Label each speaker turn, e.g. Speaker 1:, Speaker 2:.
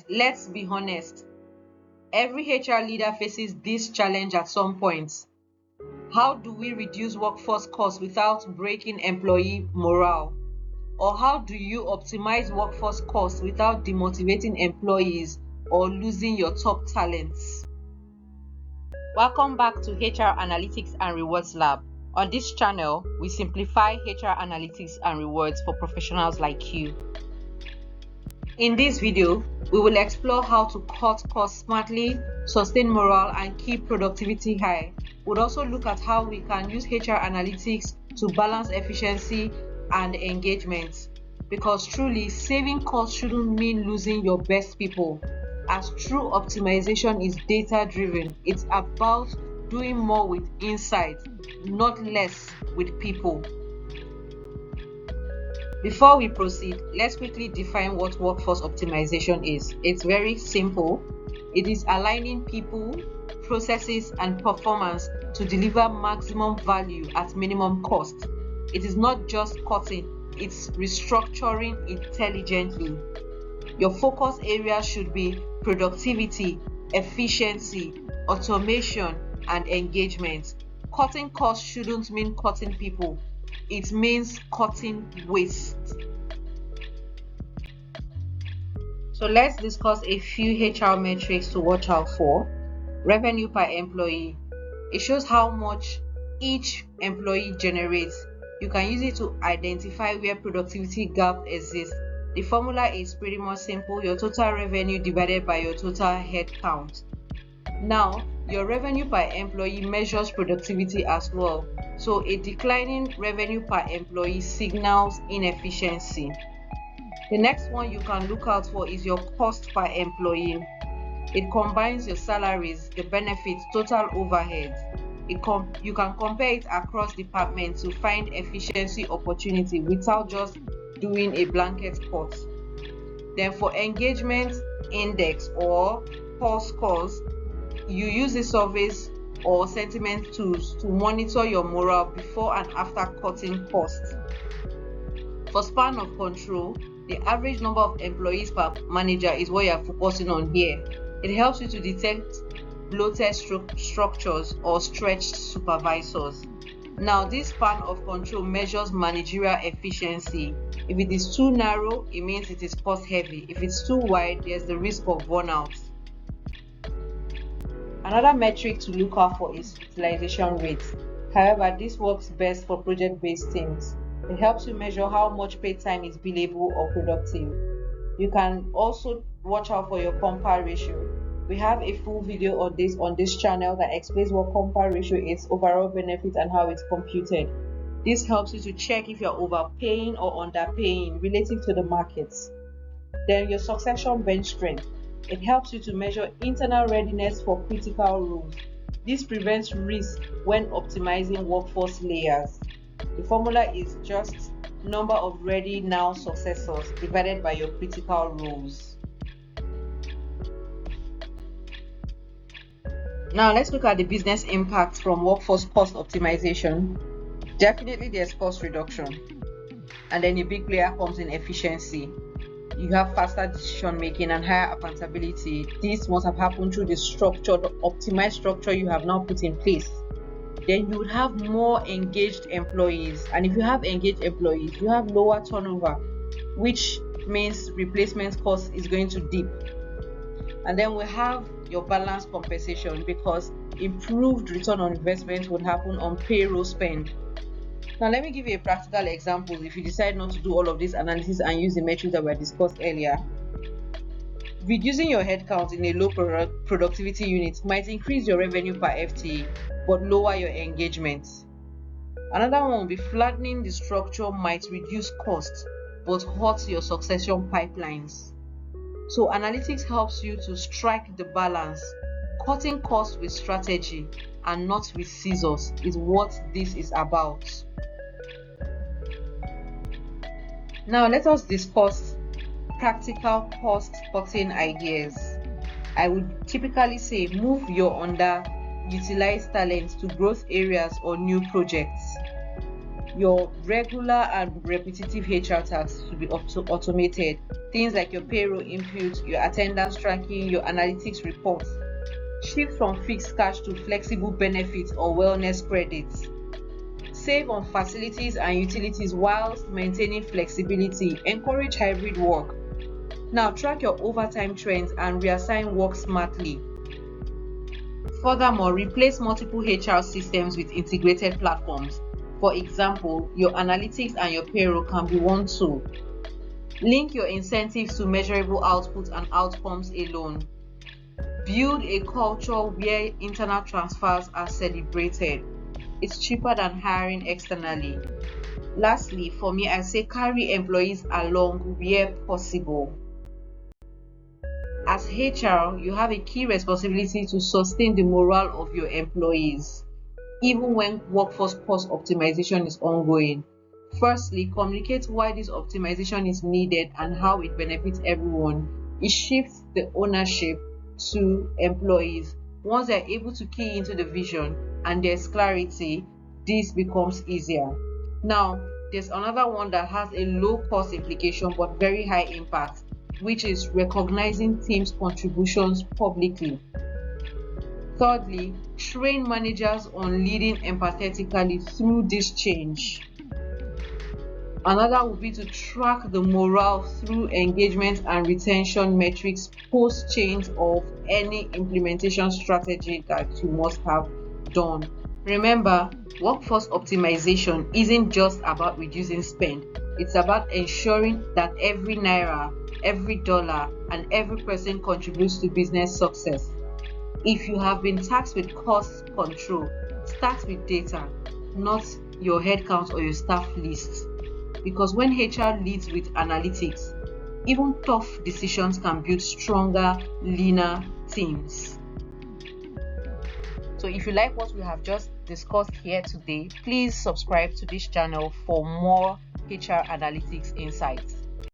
Speaker 1: Let's be honest, every HR leader faces this challenge at some point. How do we reduce workforce costs without breaking employee morale? Or how do you optimize workforce costs without demotivating employees or losing your top talents? Welcome back to HR Analytics and Rewards Lab. On this channel, we simplify HR analytics and rewards for professionals like you. In this video, we will explore how to cut costs smartly, sustain morale, and keep productivity high. We'll also look at how we can use HR analytics to balance efficiency and engagement. Because truly, saving costs shouldn't mean losing your best people, as true optimization is data-driven. It's about doing more with insight, not less with people. Before we proceed, let's quickly define what workforce optimization is. It's very simple. It is aligning people, processes, and performance to deliver maximum value at minimum cost. It is not just cutting, it's restructuring intelligently. Your focus areas should be productivity, efficiency, automation, and engagement. Cutting costs shouldn't mean cutting people. It means cutting waste. So let's discuss a few HR metrics to watch out for. Revenue per employee. It shows how much each employee generates. You can use it to identify where productivity gap exists. The formula is pretty much simple. Your total revenue divided by your total head count. Now, your revenue per employee measures productivity as well. So a declining revenue per employee signals inefficiency. The next one you can look out for is your cost per employee. It combines your salaries, the benefits, total overheads. You can compare it across departments to find efficiency opportunity without just doing a blanket cut. Then for engagement index or pulse scores, you use the surveys or sentiment tools to monitor your morale before and after cutting costs. For span of control, the average number of employees per manager is what you are focusing on here. It helps you to detect bloated structures or stretched supervisors. Now, this span of control measures managerial efficiency. If it is too narrow, it means it is cost heavy. If it's too wide, there's the risk of burnout. Another metric to look out for is utilization rate. However, this works best for project-based teams. It helps you measure how much paid time is billable or productive. You can also watch out for your compare ratio. We have a full video on this channel that explains what compare ratio is, overall benefit, and how it's computed. This helps you to check if you're overpaying or underpaying relative to the markets. Then your succession bench strength. It helps you to measure internal readiness for critical roles. This prevents risk when optimizing workforce layers. The formula is just number of ready now successors divided by your critical roles. Now let's look at the business impact from workforce cost optimization. Definitely there's cost reduction. And then a big player comes in efficiency. You have faster decision making and higher accountability. This must have happened through the optimized structure you have now put in place. Then you would have more engaged employees. And if you have engaged employees, you have lower turnover, which means replacement cost is going to dip. And then we have your balanced compensation, because improved return on investment would happen on payroll spend. Now let me give you a practical example. If you decide not to do all of this analysis and use the metrics that were discussed earlier, reducing your headcount in a low productivity unit might increase your revenue per FTE but lower your engagement. Another one will be flattening the structure might reduce costs but hurt your succession pipelines. So analytics helps you to strike the balance. Cutting costs with strategy and not with scissors is what this is about. Now let us discuss practical cost cutting ideas. I would typically say move your underutilized talents to growth areas or new projects. Your regular and repetitive HR tasks to be automated. Things like your payroll input, your attendance tracking, your analytics reports. Shift from fixed cash to flexible benefits or wellness credits. Save on facilities and utilities whilst maintaining flexibility. Encourage hybrid work. Now track your overtime trends and reassign work smartly. Furthermore, replace multiple HR systems with integrated platforms. For example, your analytics and your payroll can be one tool. Link your incentives to measurable outputs and outcomes alone. Build a culture where internal transfers are celebrated. It's cheaper than hiring externally. Lastly, for me, I say carry employees along where possible. As HR, you have a key responsibility to sustain the morale of your employees, even when workforce cost optimization is ongoing. Firstly, communicate why this optimization is needed and how it benefits everyone. It shifts the ownership to employees. Once they're able to key into the vision and there's clarity, this becomes easier. Now, there's another one that has a low cost implication but very high impact, which is recognizing teams' contributions publicly. Thirdly, train managers on leading empathetically through this change. Another would be to track the morale through engagement and retention metrics post change of any implementation strategy that you must have done. Remember, workforce optimization isn't just about reducing spend, it's about ensuring that every naira, every dollar, and every person contributes to business success. If you have been tasked with cost control, start with data, not your headcount or your staff lists. Because when HR leads with analytics, even tough decisions can build stronger, leaner teams. So if you like what we have just discussed here today, please subscribe to this channel for more HR analytics insights.